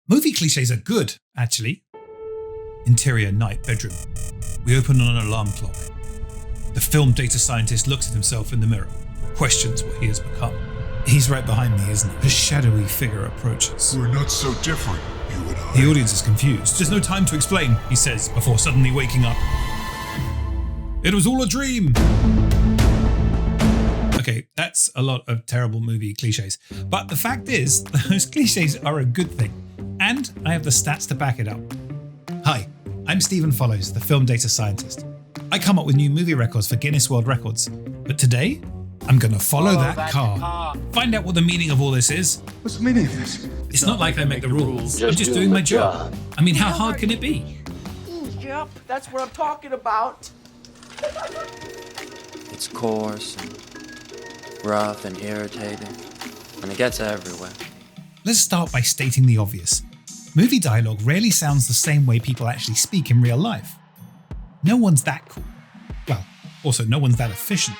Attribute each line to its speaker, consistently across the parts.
Speaker 1: Movie cliches are good, actually. Interior night bedroom. We open on an alarm clock. The film data scientist looks at himself in the mirror, questions what he has become. He's right behind me, isn't he? A shadowy figure approaches.
Speaker 2: We're not so different, you and I.
Speaker 1: The audience is confused. There's no time to explain, he says, before suddenly waking up. It was all a dream. Okay, that's a lot of terrible movie cliches. But the fact is, those cliches are a good thing. And I have the stats to back it up. Hi, I'm Stephen Follows, the film data scientist. I come up with new movie records for Guinness World Records. But today, I'm gonna follow that car. Find out what the meaning of all this is.
Speaker 2: What's the meaning of this?
Speaker 1: It's not like I make the rules. I'm just doing my job. I mean, how hard can it be?
Speaker 3: Yep, that's what I'm talking about.
Speaker 4: It's coarse and rough and irritating, and it gets everywhere.
Speaker 1: Let's start by stating the obvious. Movie dialogue rarely sounds the same way people actually speak in real life. No one's that cool. Well, also no one's that efficient.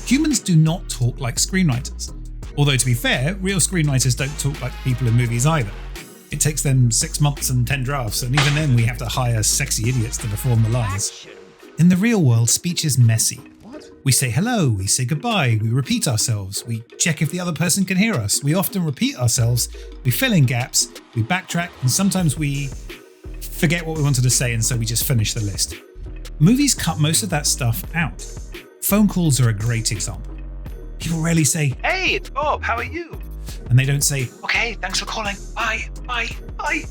Speaker 1: Humans do not talk like screenwriters. Although to be fair, real screenwriters don't talk like people in movies either. It takes them 6 months and 10 drafts, and even then we have to hire sexy idiots to perform the lines. In the real world, speech is messy. We say hello, we say goodbye, we repeat ourselves, we check if the other person can hear us, we often repeat ourselves, we fill in gaps, we backtrack, and sometimes we forget what we wanted to say and so we just finish the list. Movies cut most of that stuff out. Phone calls are a great example. People rarely say, "Hey, it's Bob, how are you?" And they don't say, "Okay, thanks for calling, bye, bye, bye."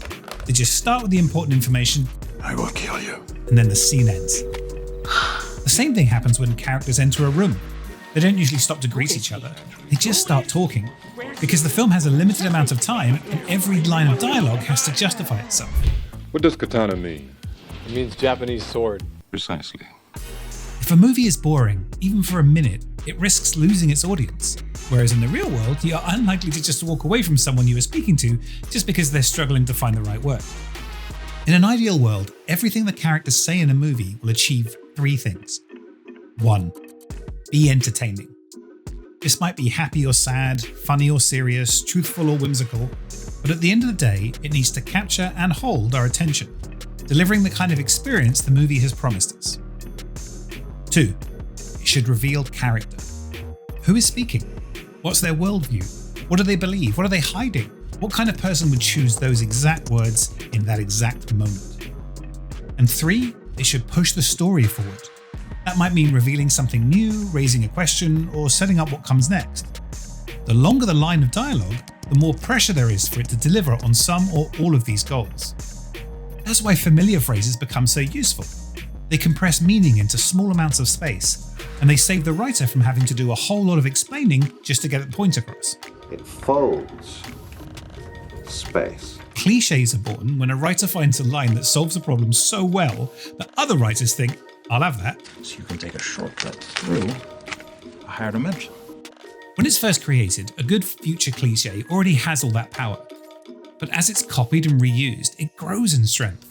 Speaker 1: They just start with the important information,
Speaker 2: I will kill you.
Speaker 1: and then the scene ends. The same thing happens when characters enter a room. They don't usually stop to greet each other. They just start talking. Because the film has a limited amount of time and every line of dialogue has to justify itself.
Speaker 5: What does katana mean?
Speaker 6: It means Japanese sword.
Speaker 5: Precisely.
Speaker 1: If a movie is boring, even for a minute, it risks losing its audience. Whereas in the real world, you are unlikely to just walk away from someone you were speaking to just because they're struggling to find the right word. In an ideal world, everything the characters say in a movie will achieve 3 things. 1. Be entertaining. This might be happy or sad, funny or serious, truthful or whimsical, but at the end of the day, it needs to capture and hold our attention, delivering the kind of experience the movie has promised us. 2. It should reveal character. Who is speaking? What's their worldview? What do they believe? What are they hiding? What kind of person would choose those exact words in that exact moment? And 3, it should push the story forward. That might mean revealing something new, raising a question, or setting up what comes next. The longer the line of dialogue, the more pressure there is for it to deliver on some or all of these goals. That's why familiar phrases become so useful. They compress meaning into small amounts of space, and they save the writer from having to do a whole lot of explaining just to get the point across.
Speaker 7: It folds space.
Speaker 1: Clichés are born when a writer finds a line that solves a problem so well that other writers think, "I'll have that."
Speaker 8: So you can take a shortcut through a higher dimension.
Speaker 1: When it's first created, a good future cliché already has all that power. But as it's copied and reused, it grows in strength.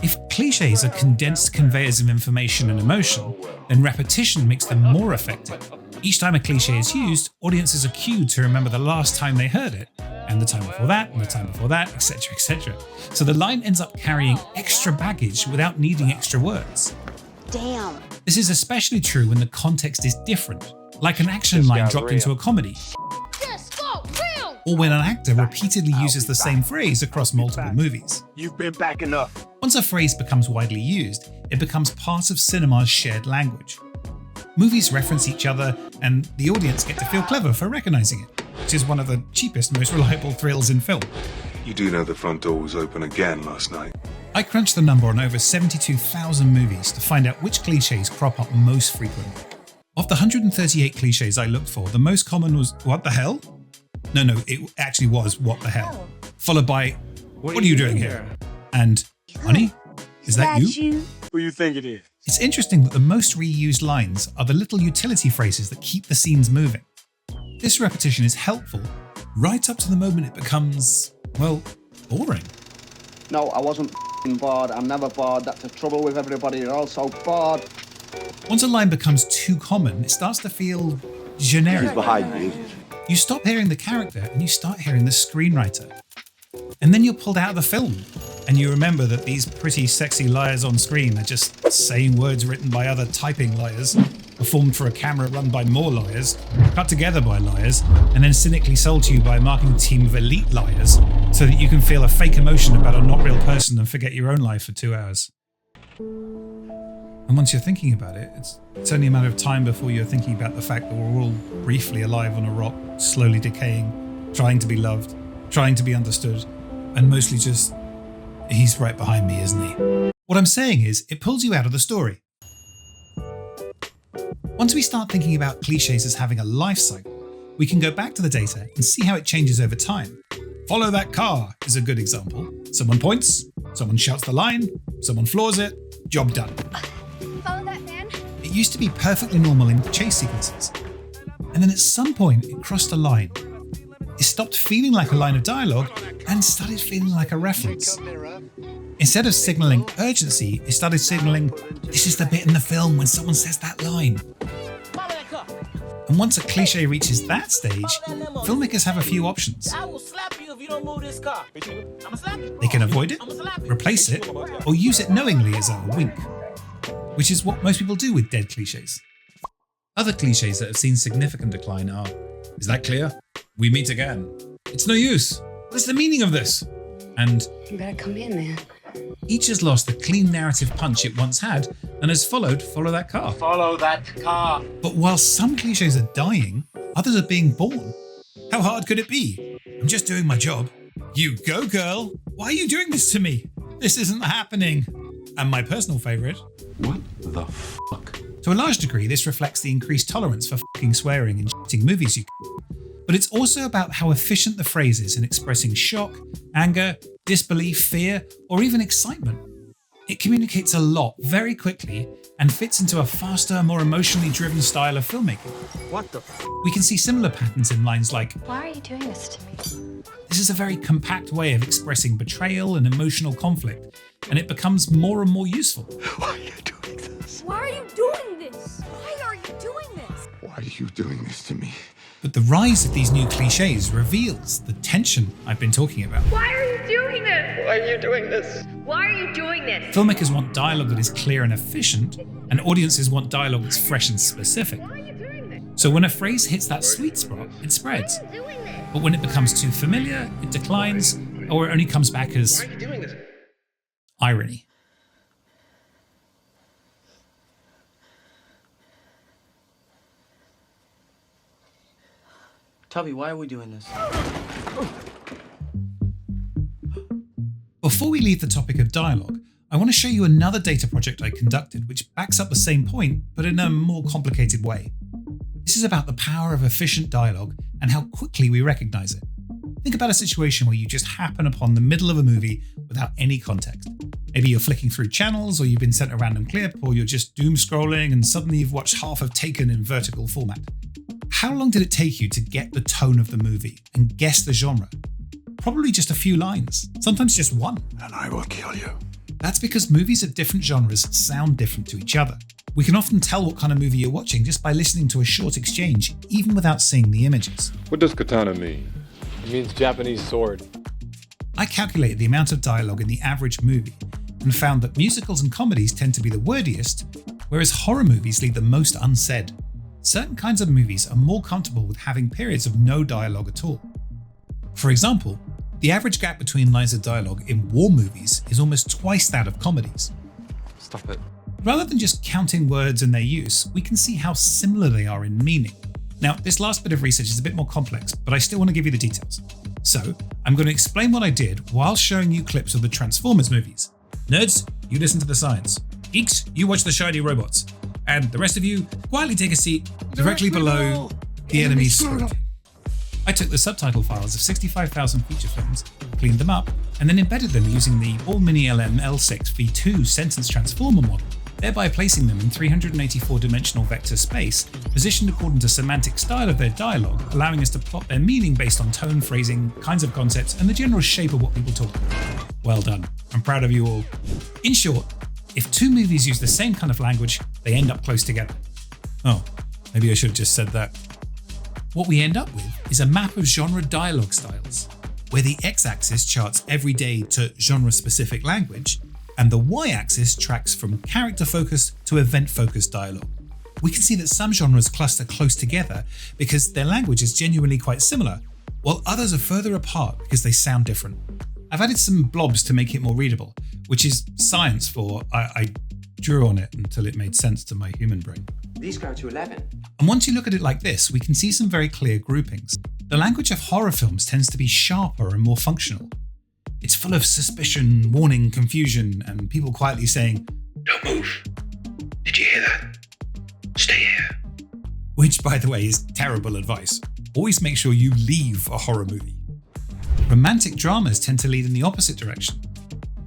Speaker 1: If clichés are condensed conveyors of information and emotion, then repetition makes them more effective. Each time a cliché is used, audiences are cued to remember the last time they heard it, and the time before that, and the time before that, etc., etc. So the line ends up carrying extra baggage without needing extra words.
Speaker 9: Damn.
Speaker 1: This is especially true when the context is different, like an action line dropped into a comedy, or when an actor repeatedly uses the same phrase across multiple movies.
Speaker 3: You've been back enough.
Speaker 1: Once a phrase becomes widely used, it becomes part of cinema's shared language. Movies reference each other, and the audience get to feel clever for recognizing it, which is one of the cheapest, most reliable thrills in film.
Speaker 2: You do know the front door was open again last night.
Speaker 1: I crunched the number on over 72,000 movies to find out which clichés crop up most frequently. Of the 138 clichés I looked for, the most common was, "What the hell?" No, it actually was, "What the hell?" Followed by, "What are you doing here?" And, "Honey, is that you?"
Speaker 3: Who you think it is?
Speaker 1: It's interesting that the most reused lines are the little utility phrases that keep the scenes moving. This repetition is helpful right up to the moment it becomes, well, boring.
Speaker 7: No, I wasn't
Speaker 9: bored. I'm never bored. That's the trouble with everybody. You're all so bored.
Speaker 1: Once a line becomes too common, it starts to feel generic.
Speaker 7: He's behind me, isn't he?
Speaker 1: You stop hearing the character and you start hearing the screenwriter. And then you're pulled out of the film and you remember that these pretty sexy liars on screen are just saying words written by other typing liars, performed for a camera run by more liars, cut together by liars, and then cynically sold to you by a marketing team of elite liars so that you can feel a fake emotion about a not real person and forget your own life for 2 hours. And once you're thinking about it, it's only a matter of time before you're thinking about the fact that we're all briefly alive on a rock, slowly decaying, trying to be loved, trying to be understood, and mostly just, he's right behind me, isn't he? What I'm saying is, it pulls you out of the story. Once we start thinking about cliches as having a life cycle, we can go back to the data and see how it changes over time. Follow that car is a good example. Someone points, someone shouts the line, someone floors it, job done.
Speaker 10: Follow that man.
Speaker 1: It used to be perfectly normal in chase sequences. And then at some point, it crossed a line. It stopped feeling like a line of dialogue and started feeling like a reference. Instead of signaling urgency, it started signaling, this is the bit in the film when someone says that line. And once a cliche reaches that stage, filmmakers have a few options.
Speaker 11: I will slap you if you don't move this car. I'ma slap you.
Speaker 1: They can avoid it, replace it, or use it knowingly as a wink, which is what most people do with dead cliches. Other cliches that have seen significant decline are, is that clear? We meet again. It's no use. What's the meaning of this? And
Speaker 10: You better come in, man.
Speaker 1: each has lost the clean narrative punch it once had and has followed follow that car.
Speaker 11: Follow that car.
Speaker 1: But while some cliches are dying, others are being born. How hard could it be? I'm just doing my job. You go, girl. Why are you doing this to me? This isn't happening. And my personal favourite.
Speaker 2: What the fuck?
Speaker 1: To a large degree, this reflects the increased tolerance for fucking swearing in shitting movies you can. But it's also about how efficient the phrase is in expressing shock, anger, disbelief, fear, or even excitement. It communicates a lot very quickly and fits into a faster, more emotionally driven style of filmmaking.
Speaker 3: What the f?
Speaker 1: We can see similar patterns in lines like,
Speaker 10: Why are you doing this to me?
Speaker 1: this is a very compact way of expressing betrayal and emotional conflict, and it becomes more and more useful.
Speaker 2: Why are you doing this?
Speaker 10: Why are you doing this? Why are you doing this?
Speaker 2: Why are you doing this to me?
Speaker 1: But the rise of these new cliches reveals the tension I've been talking about.
Speaker 10: Why are you doing this?
Speaker 11: Why are you doing this?
Speaker 10: Why are you doing this?
Speaker 1: Filmmakers want dialogue that is clear and efficient, and audiences want dialogue that's fresh and specific.
Speaker 10: Why are you doing this?
Speaker 1: So when a phrase hits that sweet spot, it spreads.
Speaker 10: Why are you doing this?
Speaker 1: But when it becomes too familiar, it declines, or it only comes back as
Speaker 11: Why are you doing this?
Speaker 1: irony.
Speaker 11: Tubby, why are we doing this?
Speaker 1: Before we leave the topic of dialogue, I want to show you another data project I conducted which backs up the same point, but in a more complicated way. This is about the power of efficient dialogue and how quickly we recognize it. Think about a situation where you just happen upon the middle of a movie without any context. Maybe you're flicking through channels, or you've been sent a random clip, or you're just doom scrolling and suddenly you've watched half of Taken in vertical format. How long did it take you to get the tone of the movie and guess the genre? Probably just a few lines, sometimes just one.
Speaker 2: And I will kill you.
Speaker 1: That's because movies of different genres sound different to each other. We can often tell what kind of movie you're watching just by listening to a short exchange, even without seeing the images.
Speaker 5: What does katana mean?
Speaker 6: It means Japanese sword.
Speaker 1: I calculated the amount of dialogue in the average movie and found that musicals and comedies tend to be the wordiest, whereas horror movies leave the most unsaid. Certain kinds of movies are more comfortable with having periods of no dialogue at all. For example, the average gap between lines of dialogue in war movies is almost twice that of comedies.
Speaker 6: Stop it.
Speaker 1: Rather than just counting words and their use, we can see how similar they are in meaning. Now, this last bit of research is a bit more complex, but I still want to give you the details. So, I'm going to explain what I did while showing you clips of the Transformers movies. Nerds, you listen to the science. Geeks, you watch the shiny robots. And the rest of you, quietly take a seat directly below the enemy's sword. I took the subtitle files of 65,000 feature films, cleaned them up, and then embedded them using the All Mini LM L6 V2 sentence transformer model, thereby placing them in 384-dimensional vector space, positioned according to semantic style of their dialogue, allowing us to plot their meaning based on tone, phrasing, kinds of concepts, and the general shape of what people talk about. Well done. I'm proud of you all. In short, if two movies use the same kind of language, they end up close together. Oh, maybe I should have just said that. What we end up with is a map of genre dialogue styles, where the x-axis charts every day to genre-specific language, and the y-axis tracks from character-focused to event-focused dialogue. We can see that some genres cluster close together because their language is genuinely quite similar, while others are further apart because they sound different. I've added some blobs to make it more readable, which is science for I drew on it until it made sense to my human brain.
Speaker 11: These go to 11.
Speaker 1: And once you look at it like this, we can see some very clear groupings. The language of horror films tends to be sharper and more functional. It's full of suspicion, warning, confusion, and people quietly saying, "Don't move. Did you hear that? Stay here." Which, by the way, is terrible advice. Always make sure you leave a horror movie. Romantic dramas tend to lead in the opposite direction,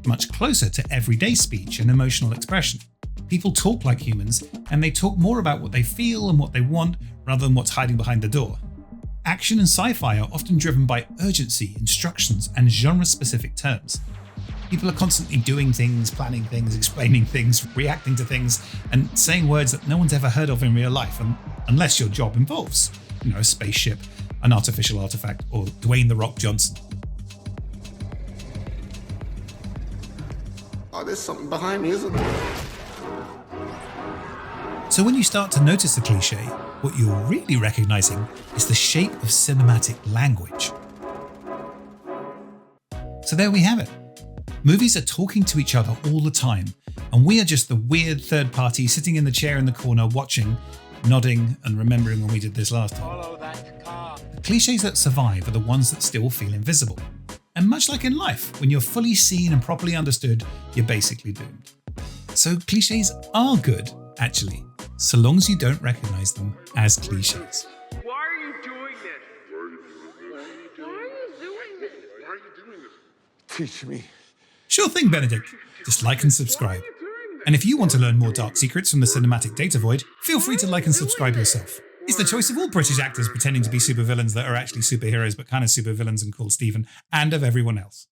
Speaker 1: much closer to everyday speech and emotional expression. People talk like humans, and they talk more about what they feel and what they want rather than what's hiding behind the door. Action and sci-fi are often driven by urgency, instructions, and genre-specific terms. People are constantly doing things, planning things, explaining things, reacting to things, and saying words that no one's ever heard of in real life, unless your job involves, a spaceship, an artificial artifact, or Dwayne "The Rock" Johnson.
Speaker 2: Oh, there's something behind me, isn't there?
Speaker 1: So when you start to notice the cliche, what you're really recognizing is the shape of cinematic language. So there we have it. Movies are talking to each other all the time, and we are just the weird third party sitting in the chair in the corner watching, nodding, and remembering when we did this last time.
Speaker 11: Follow that car.
Speaker 1: The cliches that survive are the ones that still feel invisible. And much like in life, when you're fully seen and properly understood, you're basically doomed. So cliches are good, actually, so long as you don't recognize them as cliches.
Speaker 10: Why are you doing this? Why are you doing this?
Speaker 2: Why are you doing this? Teach me.
Speaker 1: Sure thing, Benedict. Just like and subscribe. And if you want to learn more dark secrets from the cinematic data void, feel free to like and subscribe yourself. It's the choice of all British actors pretending to be supervillains that are actually superheroes but kind of supervillains and called Stephen, and of everyone else.